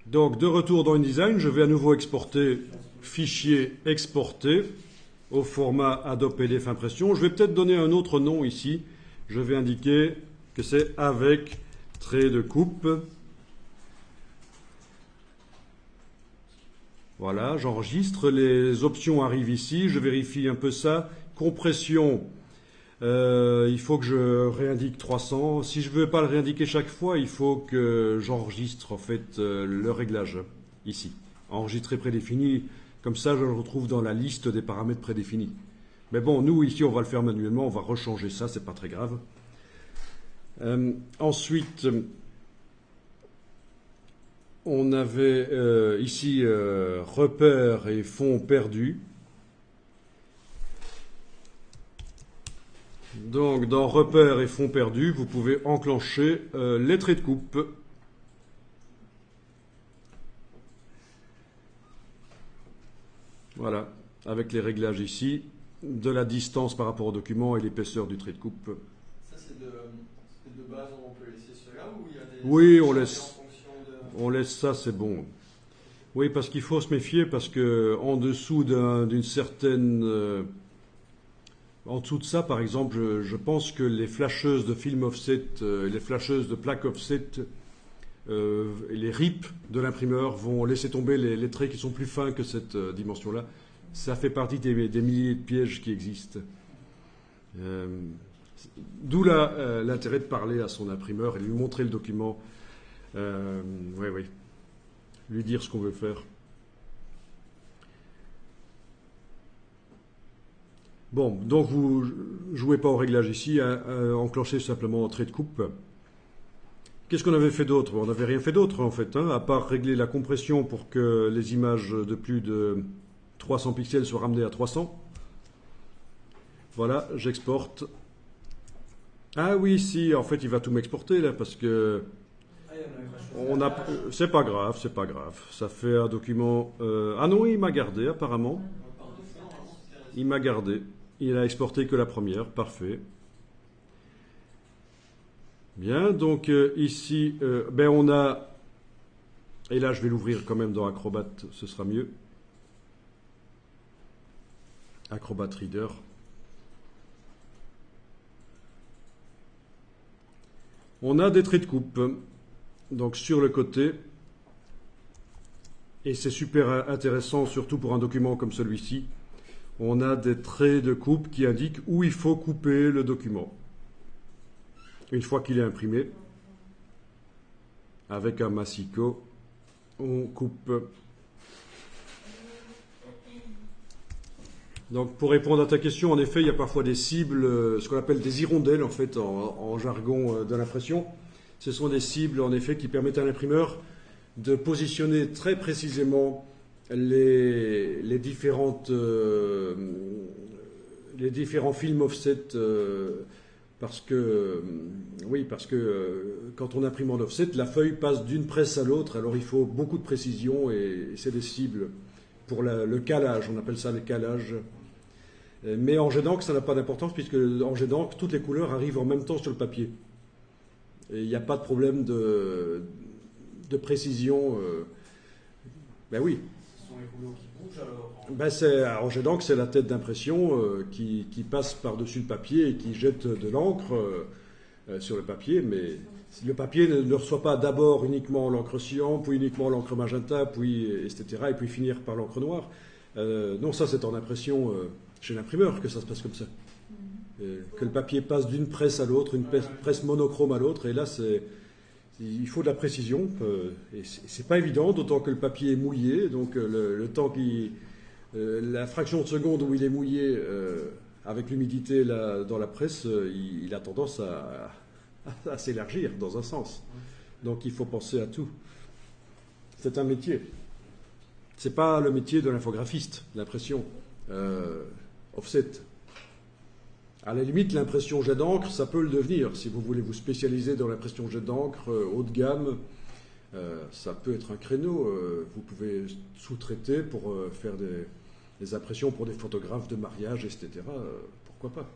Donc, de retour dans InDesign, je vais à nouveau exporter fichier exporté au format Adobe PDF Impression. Je vais peut-être donner un autre nom ici. Je vais indiquer que c'est avec trait de coupe. Voilà, j'enregistre. Les options arrivent ici. Je vérifie un peu ça. Compression. Il faut que je réindique 300. Si je ne veux pas le réindiquer chaque fois, il faut que j'enregistre en fait le réglage ici. Enregistrer prédéfini, comme ça je le retrouve dans la liste des paramètres prédéfinis. Mais bon, nous ici on va le faire manuellement, on va rechanger ça, c'est pas très grave. Ensuite, on avait ici repères et fonds perdus. Donc, dans repères et fonds perdus, vous pouvez enclencher les traits de coupe. Voilà, avec les réglages ici, de la distance par rapport au document et l'épaisseur du trait de coupe. Ça, c'est de base, on peut laisser cela ou il y a des... Oui, en fonction on laisse ça, c'est bon. Oui, parce qu'il faut se méfier, parce que en dessous d'une certaine... en dessous de ça, par exemple, je pense que les flasheuses de film offset, les flasheuses de plaque offset, et les RIP de l'imprimeur vont laisser tomber les traits qui sont plus fins que cette dimension-là. Ça fait partie des milliers de pièges qui existent. D'où l'intérêt de parler à son imprimeur et lui montrer le document. Oui. Lui dire ce qu'on veut faire. Bon, donc vous jouez pas au réglage ici, enclenchez simplement un trait de coupe. Qu'est-ce qu'on avait fait d'autre? On n'avait rien fait d'autre en fait, à part régler la compression pour que les images de plus de 300 pixels soient ramenées à 300. Voilà, j'exporte. Ah oui, si, en fait, il va tout m'exporter là parce que c'est pas grave, c'est pas grave. Ça fait un document. Ah non, il m'a gardé apparemment. Il m'a gardé. Il a exporté que la première, parfait. Bien, donc ici, on a, et là je vais l'ouvrir quand même dans Acrobat, ce sera mieux. Acrobat Reader. On a des traits de coupe, donc sur le côté, et c'est super intéressant, surtout pour un document comme celui-ci. On a des traits de coupe qui indiquent où il faut couper le document. Une fois qu'il est imprimé, avec un massicot, on coupe. Donc pour répondre à ta question, en effet, il y a parfois des cibles, ce qu'on appelle des hirondelles en fait en jargon de l'impression. Ce sont des cibles en effet qui permettent à l'imprimeur de positionner très précisément les différents films offset parce que quand on imprime en offset, la feuille passe d'une presse à l'autre, alors il faut beaucoup de précision et c'est des cibles pour le calage, on appelle ça le calage. Mais en jet d'encre, ça n'a pas d'importance puisque en jet d'encre, toutes les couleurs arrivent en même temps sur le papier. Et il n'y a pas de problème de précision. Ben oui. Ce sont les rouleaux qui bougent alors en jet d'encre, c'est la tête d'impression qui passe par-dessus le papier et qui jette de l'encre sur le papier. Mais le papier ne reçoit pas d'abord uniquement l'encre cyan, puis uniquement l'encre magenta, puis etc. et puis finir par l'encre noire. Non, ça c'est en impression chez l'imprimeur que ça se passe comme ça. Que le papier passe d'une presse à l'autre, une presse monochrome à l'autre, et là il faut de la précision, et c'est pas évident, d'autant que le papier est mouillé, donc le temps la fraction de seconde où il est mouillé avec l'humidité dans la presse, il a tendance à s'élargir dans un sens. Donc il faut penser à tout. C'est un métier. C'est pas le métier de l'infographiste, l'impression offset. À la limite, l'impression jet d'encre, ça peut le devenir. Si vous voulez vous spécialiser dans l'impression jet d'encre haut de gamme, ça peut être un créneau. Vous pouvez sous-traiter pour faire des impressions pour des photographes de mariage, etc. Pourquoi pas